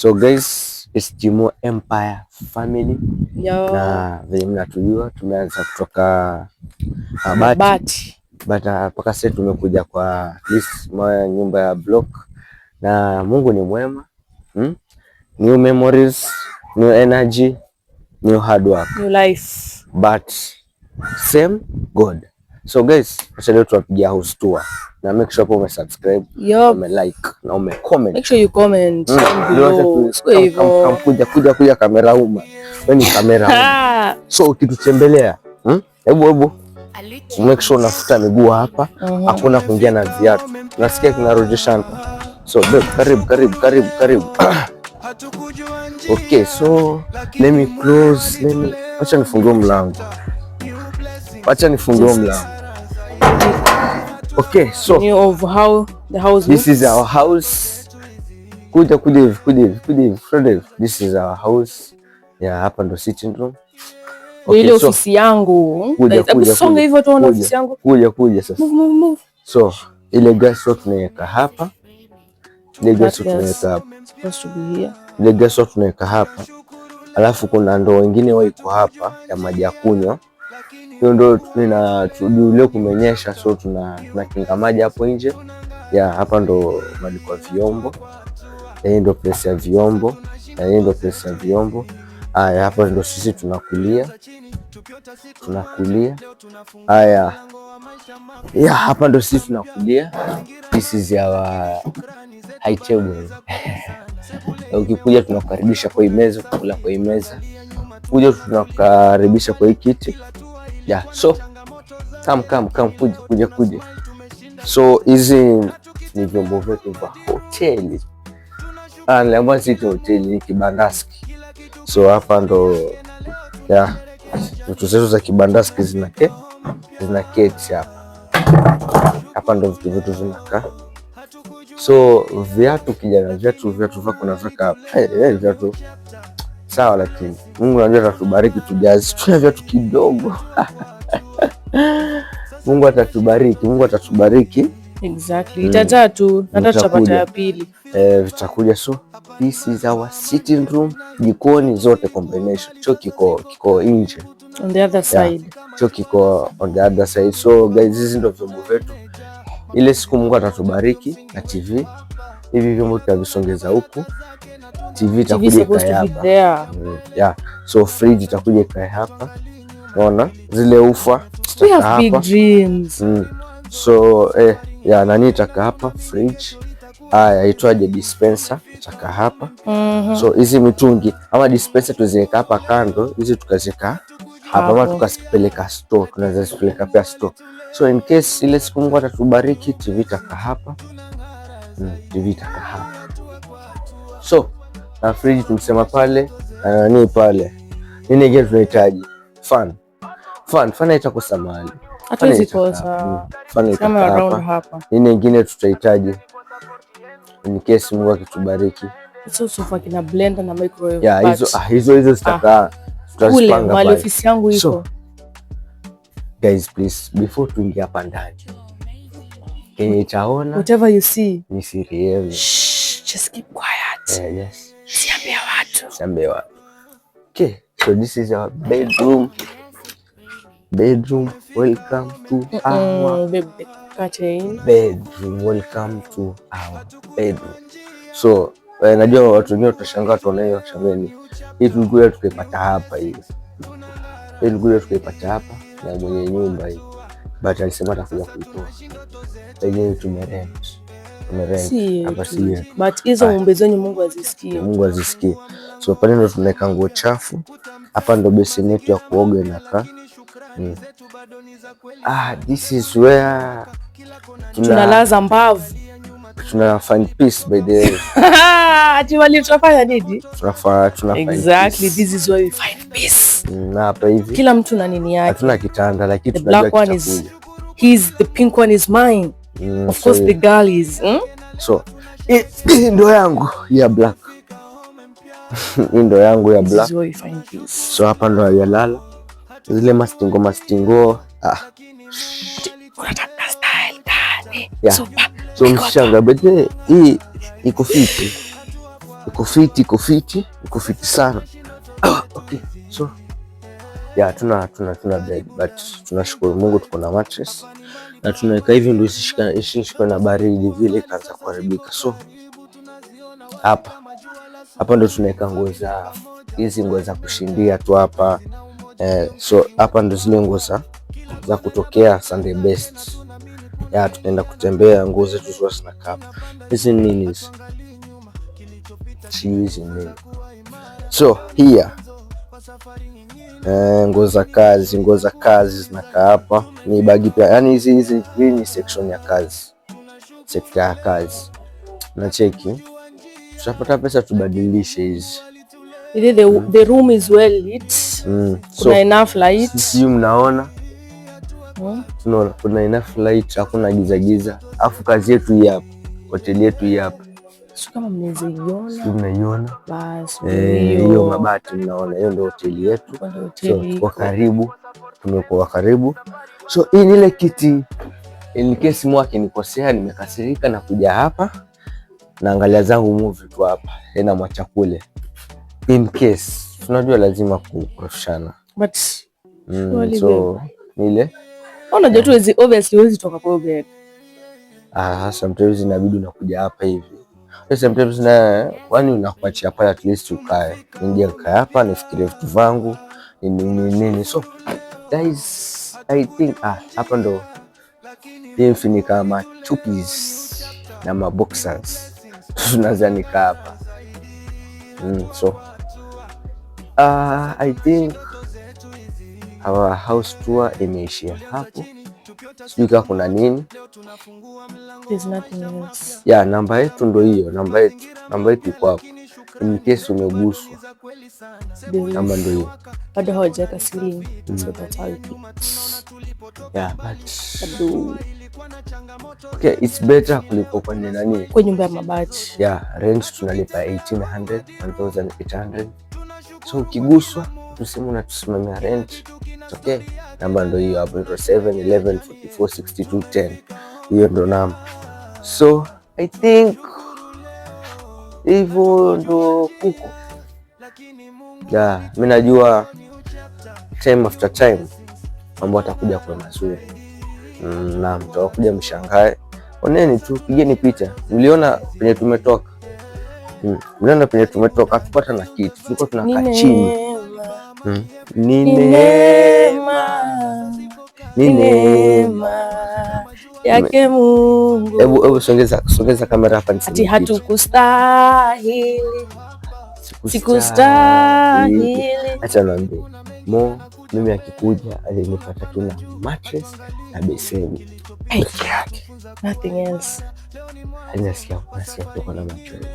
So guys, it's Jimo Empire family. Yo. Na venye mnatujua tumeanza kutoka Bati mpaka sasa tumekuja kwa this moja nyumba ya block, na Mungu ni mwema. New memories, new energy, new hard work, new life, but same God. So guys, acha leo tunapigia house tour, na make sure ume subscribe, ume like na ume comment. Make sure you comment kuja kamera uma. Wewe ni kamera. So ukitutembelea, hebu make sure unafuta miguu hapa, hakuna kuingia na viatu. Nasikia kinarudishana. So babe, karibu. Okay, so let me close. Acha nifungue mlango. Okay, so of how the house this is our house. Kuja hivi. This is our house. Yeah, hapa ndo sitting room. Okay, ile ofisi yangu. Songa hivyo tuone ofisi yangu. Kuja sasa. Move. So, ile gas tunaweka hapa. Tunaweka hapa. Alafu kuna ndoo wengine waiko hapa ya maji ya kunywa. Hiyo ndo leo kumenyesha, so tunakinga maji hapo nje. Ya hapa ndo mali kwa vyombo. Hii ndo place ya vyombo. Haya, hapa ndo sisi tunakulia. Haya. Ya hapa ndo sisi tunakulia. This is our high table. Ukikuja tunakukaribisha kwa meza, kula kwa meza. Kuja tunakukaribisha kwa kiti. Yeah, so come kuja. So hizi ni vyombo vyetu vya hoteli. Niliamua sisi hoteli ni kibandaski. So hapa ndo vitu zetu za kibandaski zina keti hapa ndo vitu zinakaa. So viatu kijana, viatu vako na vaka hapa. Viatu sawa, lakini Mungu anajua atatubariki tujazi. Tuna viatu kidogo. Mungu atatubariki. Exactly. Itatatu, hata tutapata ya pili. Vitakuja. So this is our sitting room. Jikoni zote combination. Choo kiko nje. On the other side. Choo kiko on the other side. So guys, hizi ndo vyombo vyetu. Ile siku Mungu atatubariki na TV. Hivi vyombo tutavisongeza huku. TV itakuja hapa. Yeah. So fridge itakuja ikae hapa. Unaona? Zile ufa zitakaa hapa. Big dreams. So nani itakaa hapa? Fridge. Haya, itwaje? Dispenser itakaa hapa. So hizi mitungi ama dispenser tuziweka hapa kando, hizi tukaziweka hapa ama tukazipeleka store, tunaweza zipeleka pia store. So in case ile siku Mungu atatubariki, TV itakaa hapa. So na fridge tumsema pale, nini pale? Nini ingine tunahitaji? Fan itakosa mahali. Hatuwezi kosa. Fan itakaa hapa. Nini ingine tutahitaji? In case Mungu akitubariki. Hizo sofa kina blender na microwave. Yeah, hizo zitakaa. Tutazipanga pale. Ofisi yangu iko. So, guys, please, before tuingie hapa ndani, kenye itaona whatever you see ni siri yenu. Just keep quiet. Yes. Siambie watu. Okay, so this is our bedroom. Welcome to our bedroom. So najua watu wengine utashangaa tuone hiyo shangeni. Hii tulikuja tukaipata hapa na mwenye nyumba hii. But alisema atakuja kuitoa. Yenyewe tumerent hapa si. But hizo ng'ombe zenyu Mungu azisikie. So pale ndo tunaweka nguo chafu. Hapa ndo beseni yetu ya kuoga inakaa. This is where tunalaza mbavu. Tuna find peace by the way. Ati wali tunafanya nini? Tuna exactly, this is where we find peace. Na hapa hivi kila mtu na nini yake. Hatuna kitanda, lakini tunajua kitakuja. The pink one is mine. Of course the girl is. So ndo yangu ya black. This is where we find peace. So hapa ndo yalala. Zile mastingo. Unataka style gani? Yeah. So mshanga bete hii iko fiti. iko fiti sana. Okay, so yeah, tuna bed but tunashukuru Mungu tuko na mattress na tunaweka hivi ndio isishikwe na baridi vile ikaanza kuharibika. So hapa ndo tunaweka nguo za kushindia tu hapa. So hapa ndo zile nguo za kutokea Sunday best. Tunaenda kutembea, nguo zetu zote zinakaa. Hizi nini hizi? Nini? So here nguo za kazi zinakaa hapa. Ni bagi pia. Yaani hizi ni section ya kazi. Sekta ya kazi. Na cheki. Tutapata pesa tubadilishe hizi. The room is well lit. Kuna enough light. Sisi mnaona? Tunaona kuna enough light, hakuna giza. Afu kazi yetu hii hapa. Hoteli yetu hii hapa. Sio kama mnaiona. Basi hiyo mabati mnaona, hiyo ndio hoteli yetu. So kwa karibu, tumekuwa karibu. So hii ni ile kiti in case mwake nikosea, nimekasirika na kuja hapa naangalia zangu movie tu hapa, tena mwacha kule. In case tunajua lazima kukorofishana. But so nile unajua tu obviously huwezi toka kwa bed. Sometimes inabidi unakuja hapa hivi. Sometimes na kwani unakuachia hapa at least ukae. Ninje nikae hapa nifikirie vitu vangu nini. So guys, I think hapa ndo ni kama chupis na maboxers tunazanika hapa. So I think our house tour imeishia hapo. Sijui kama kuna nini. There's nothing else. Namba yetu ndo hiyo, namba yetu iko hapo. In case umeguswa. Namba ndo hiyo. Bado hawajaweka ceiling. So that's how it is. But okay, it's better kuliko kwenye nani? Kwa nyumba ya mabati. Rent tunalipa 1800, 1800. So ukiguswa tuseme unatusimamia rent. It's okay. Namba ndo hiyo hapo, 0711 44 62 10. Hiyo ndo namba. So I think hivyo ndo kuko. Mimi najua time after time mambo atakuja kwa mazuri. Na mtakuja mshangae. Oneni tu, pigeni picha. Mliona penye tumetoka. Tupata na kitu. Tulikuwa tunakaa chini. Ni neema yake Mungu. Hebu songeza kamera hapa niseme. Ati hatukustahili. Sikustahili. Acha niambie. Mimi akikuja alinipata tu na mattress na beseni. Nothing else. Nasikia kutoka na mattress.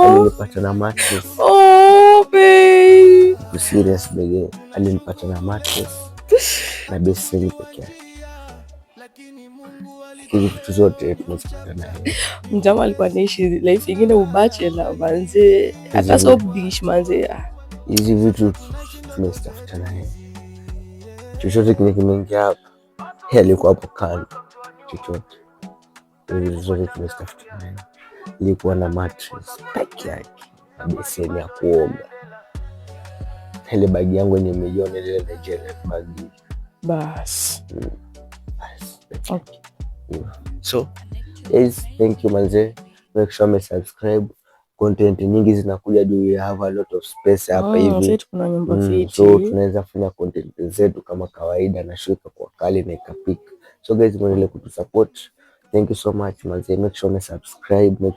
Alinipata na mattress. Babe. Serious baby. Alinipata na mattress na beseni peke yake. Hizi vitu zote tunazipata naye. Mjama alikuwa anaishi life ingine ubachela manze. Hata so dish manze. Hizi vitu tumestafuta naye. Chochote kile kimeingia hapa, alikuwa hapo kando. Chochote. Hizi zote tumestafuta naye. Ilikuwa na mattress peke yake na beseni ya kuoga. Ile bagi yangu yenye milioni ile Nigeria bagi. Bas. Okay. So guys, thank you manze. Make sure you subscribe. Content nyingi zinakuja juu, we have a lot of space hapa hivi. Kuna nyumba fiti. So tunaweza fanya content zetu kama kawaida na shuka kwa kali na ikapika. So guys, muendelee kutusupport. Thank you so much manze. Make sure you subscribe. No,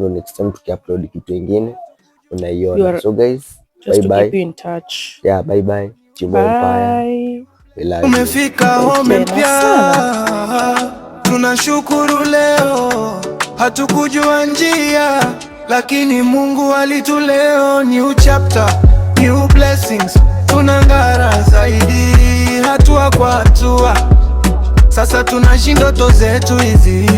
next time tukiupload kitu kingine unaiona. So guys, just bye bye. Keep you in touch. Bye bye. Chibo Empire. Umefika home mpya. Tunashukuru leo. Hatukujua njia, lakini Mungu alituleo. New chapter, new blessings. Tunang'ara zaidi, hatua kwa hatua. Sasa tunashinda ndoto zetu hizi.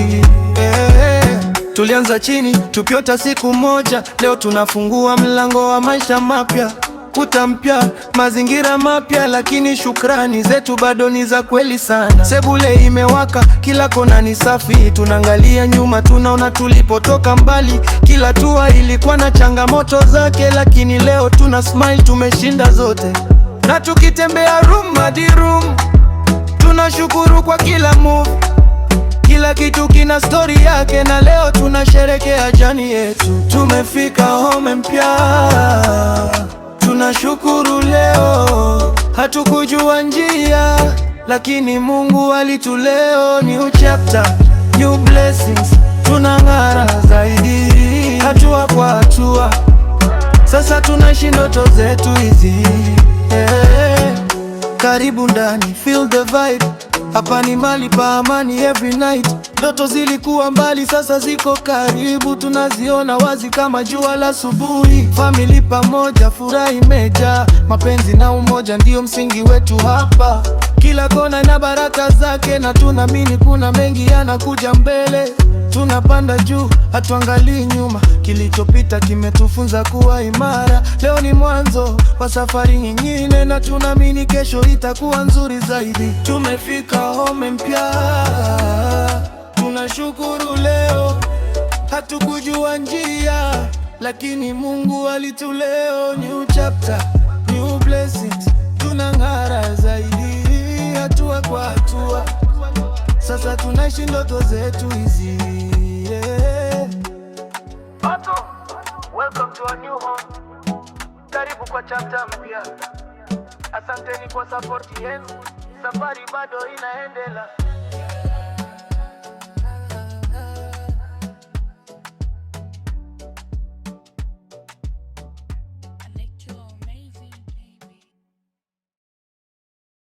Tulianza chini, tukiota siku moja. Leo tunafungua mlango wa maisha mapya. ukuta mpya, mazingira mapya, lakini shukrani zetu bado ni za kweli sana. Sebule imewaka, kila kona ni safi, tunaangalia nyuma tunaona tulipotoka mbali. Kila tua ilikuwa na changamoto zake, lakini leo tuna smile, tumeshinda zote. Na tukitembea room hadi room, tunashukuru kwa kila move. Kila kitu kina story yake, na leo tunasherekea jani yetu. Tumefika home mpya, tunashukuru leo. Hatukujua njia, lakini Mungu alituleo. New chapter, new blessings, tunang'ara zaidi, hatua kwa hatua. Sasa tunaishi ndoto zetu hizi, Karibu ndani, feel the vibe. Hapa ni mali pa amani every night. Ndoto zilikuwa mbali, sasa ziko karibu, tunaziona wazi kama jua la asubuhi. Family pamoja, furaha imejaa, mapenzi na umoja ndio msingi wetu hapa. Kila kona na baraka zake, na tunaamini kuna mengi yanakuja mbele. Tunapanda juu, hatuangalii nyuma, kilichopita kimetufunza kuwa imara. Leo ni mwanzo wa safari nyingine, na tunaamini kesho itakuwa nzuri zaidi. Tumefika home mpya, tunashukuru leo. Hatukujua njia, lakini Mungu alituleo. New chapter, new blessings, tunang'ara zaidi, hatua kwa hatua. Sasa tunaishi ndoto zetu hizi, Welcome to a new home. Karibu kwa chapter mpya. Asanteni kwa support yenu, safari bado inaendelea.